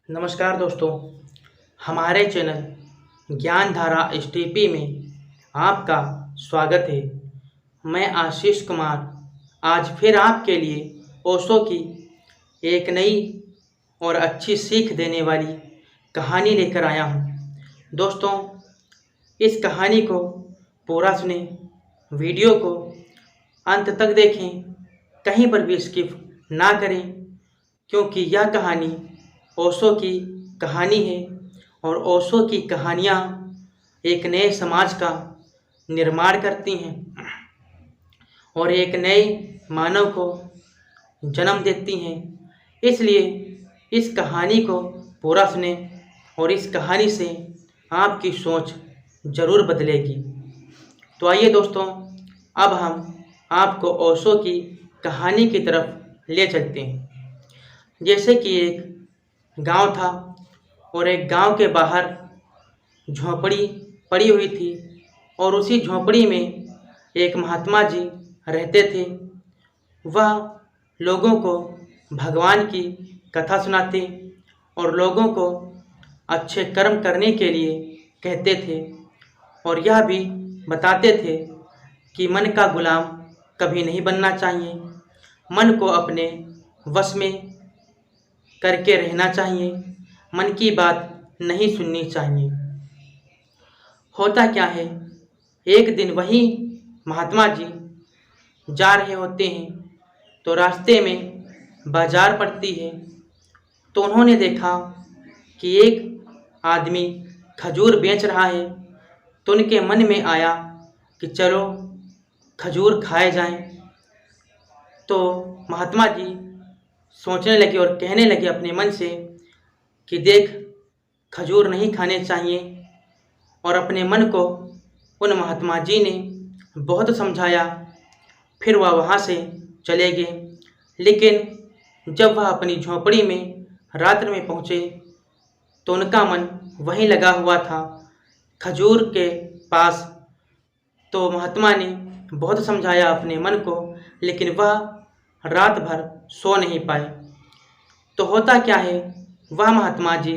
नमस्कार दोस्तों, हमारे चैनल ज्ञानधारा एसटीपी में आपका स्वागत है। मैं आशीष कुमार आज फिर आपके लिए ओशो की एक नई और अच्छी सीख देने वाली कहानी लेकर आया हूँ। दोस्तों, इस कहानी को पूरा सुने, वीडियो को अंत तक देखें, कहीं पर भी स्किप ना करें, क्योंकि यह कहानी ओशो की कहानी है और ओशो की कहानियाँ एक नए समाज का निर्माण करती हैं और एक नए मानव को जन्म देती हैं। इसलिए इस कहानी को पूरा सुने और इस कहानी से आपकी सोच ज़रूर बदलेगी। तो आइए दोस्तों, अब हम आपको ओशो की कहानी की तरफ ले चलते हैं। जैसे कि एक गांव था और एक गांव के बाहर झोंपड़ी पड़ी हुई थी और उसी झोंपड़ी में एक महात्मा जी रहते थे। वह लोगों को भगवान की कथा सुनाते और लोगों को अच्छे कर्म करने के लिए कहते थे और यह भी बताते थे कि मन का गुलाम कभी नहीं बनना चाहिए, मन को अपने वश में करके रहना चाहिए, मन की बात नहीं सुननी चाहिए। होता क्या है, एक दिन वही महात्मा जी जा रहे होते हैं तो रास्ते में बाजार पड़ती है। तो उन्होंने देखा कि एक आदमी खजूर बेच रहा है। तो उनके मन में आया कि चलो खजूर खाए जाएं। तो महात्मा जी सोचने लगे और कहने लगे अपने मन से कि देख, खजूर नहीं खाने चाहिए। और अपने मन को उन महात्मा जी ने बहुत समझाया। फिर वह वहाँ से चले गए। लेकिन जब वह अपनी झोंपड़ी में रात्र में पहुँचे तो उनका मन वहीं लगा हुआ था, खजूर के पास। तो महात्मा ने बहुत समझाया अपने मन को, लेकिन वह रात भर सो नहीं पाए। तो होता क्या है, वह महात्मा जी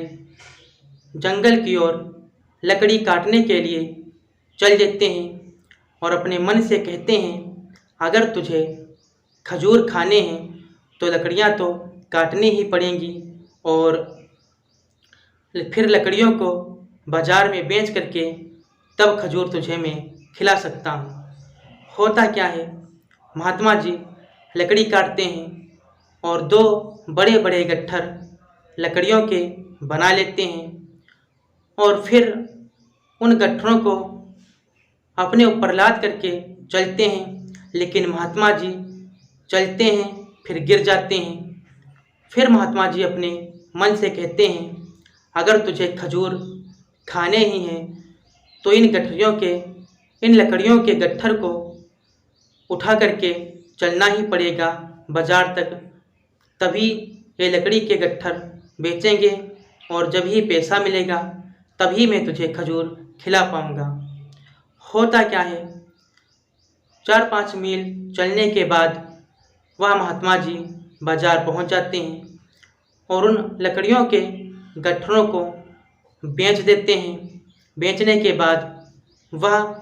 जंगल की ओर लकड़ी काटने के लिए चल देते हैं और अपने मन से कहते हैं, अगर तुझे खजूर खाने हैं तो लकड़ियां तो काटनी ही पड़ेंगी और फिर लकड़ियों को बाजार में बेच करके तब खजूर तुझे मैं खिला सकता हूँ। होता क्या है, महात्मा जी लकड़ी काटते हैं और दो बड़े बड़े गट्ठर लकड़ियों के बना लेते हैं और फिर उन गट्ठरों को अपने ऊपर लाद करके चलते हैं। लेकिन महात्मा जी चलते हैं फिर गिर जाते हैं। फिर महात्मा जी अपने मन से कहते हैं, अगर तुझे खजूर खाने ही हैं तो इन लकड़ियों के गट्ठर को उठा करके चलना ही पड़ेगा बाजार तक, तभी ये लकड़ी के गट्ठर बेचेंगे और जब ही पैसा मिलेगा तभी मैं तुझे खजूर खिला पाऊँगा। होता क्या है, 4-5 मील चलने के बाद वह महात्मा जी बाजार पहुंच जाते हैं और उन लकड़ियों के गट्ठरों को बेच देते हैं। बेचने के बाद वह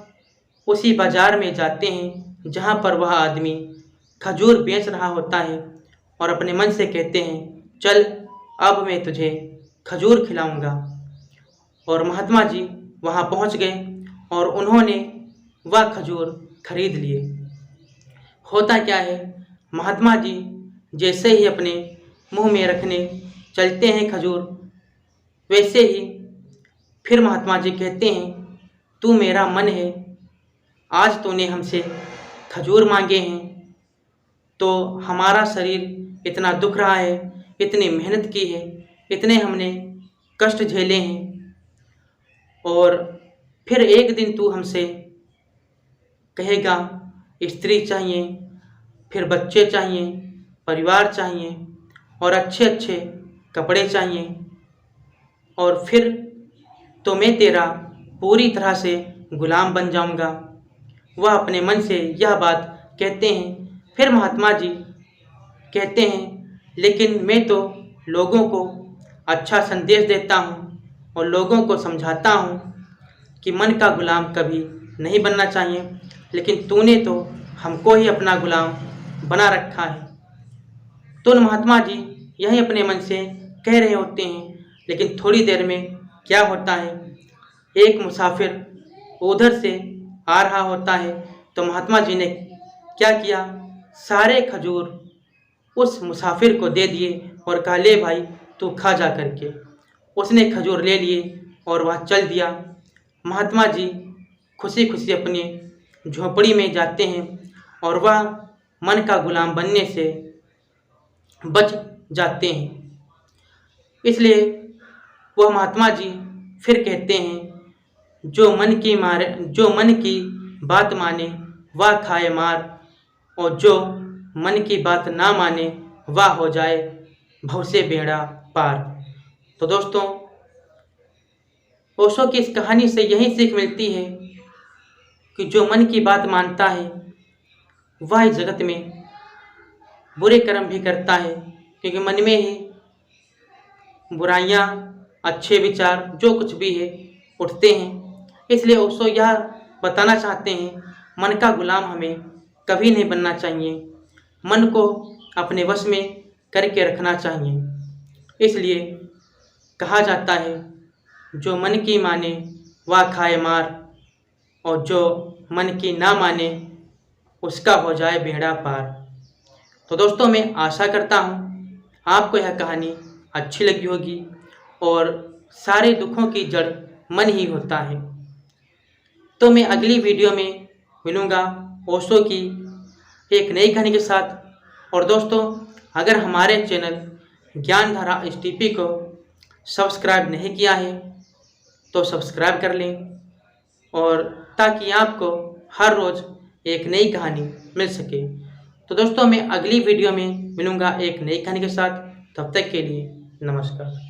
उसी बाजार में जाते हैं जहां पर वह आदमी खजूर बेच रहा होता है और अपने मन से कहते हैं, चल अब मैं तुझे खजूर खिलाऊंगा। और महात्मा जी वहां पहुंच गए और उन्होंने वह खजूर खरीद लिए। होता क्या है, महात्मा जी जैसे ही अपने मुंह में रखने चलते हैं खजूर, वैसे ही फिर महात्मा जी कहते हैं, तू मेरा मन है, आज तूने हमसे खजूर मांगे हैं तो हमारा शरीर इतना दुख रहा है, इतनी मेहनत की है, इतने हमने कष्ट झेले हैं और फिर एक दिन तू हमसे कहेगा स्त्री चाहिए, फिर बच्चे चाहिए, परिवार चाहिए और अच्छे अच्छे कपड़े चाहिए और फिर तो मैं तेरा पूरी तरह से गुलाम बन जाऊंगा। वह अपने मन से यह बात कहते हैं। फिर महात्मा जी कहते हैं, लेकिन मैं तो लोगों को अच्छा संदेश देता हूँ और लोगों को समझाता हूँ कि मन का गुलाम कभी नहीं बनना चाहिए, लेकिन तूने तो हमको ही अपना गुलाम बना रखा है। तो महात्मा जी यही अपने मन से कह रहे होते हैं, लेकिन थोड़ी देर में क्या होता है, एक मुसाफिर उधर से आ रहा होता है। तो महात्मा जी ने क्या किया, सारे खजूर उस मुसाफिर को दे दिए और कहा, ले भाई तू खा जा करके। उसने खजूर ले लिए और वह चल दिया। महात्मा जी खुशी खुशी अपनी झोपड़ी में जाते हैं और वह मन का गुलाम बनने से बच जाते हैं। इसलिए वह महात्मा जी फिर कहते हैं, जो मन की बात माने वह खाए मार, और जो मन की बात ना माने वह हो जाए भव से बेड़ा पार। तो दोस्तों, ओशो की इस कहानी से यही सीख मिलती है कि जो मन की बात मानता है वह इस जगत में बुरे कर्म भी करता है, क्योंकि मन में ही बुराइयां, अच्छे विचार जो कुछ भी है उठते हैं। इसलिए ओशो यह बताना चाहते हैं, मन का गुलाम हमें कभी नहीं बनना चाहिए, मन को अपने वश में करके रखना चाहिए। इसलिए कहा जाता है, जो मन की माने वह खाए मार, और जो मन की ना माने उसका हो जाए बेड़ा पार। तो दोस्तों, मैं आशा करता हूँ आपको यह कहानी अच्छी लगी होगी, और सारे दुखों की जड़ मन ही होता है। तो मैं अगली वीडियो में मिलूँगा ओशो की एक नई कहानी के साथ। और दोस्तों, अगर हमारे चैनल ज्ञानधारा STP को सब्सक्राइब नहीं किया है तो सब्सक्राइब कर लें, और ताकि आपको हर रोज़ एक नई कहानी मिल सके। तो दोस्तों, मैं अगली वीडियो में मिलूँगा एक नई कहानी के साथ। तब तक के लिए नमस्कार।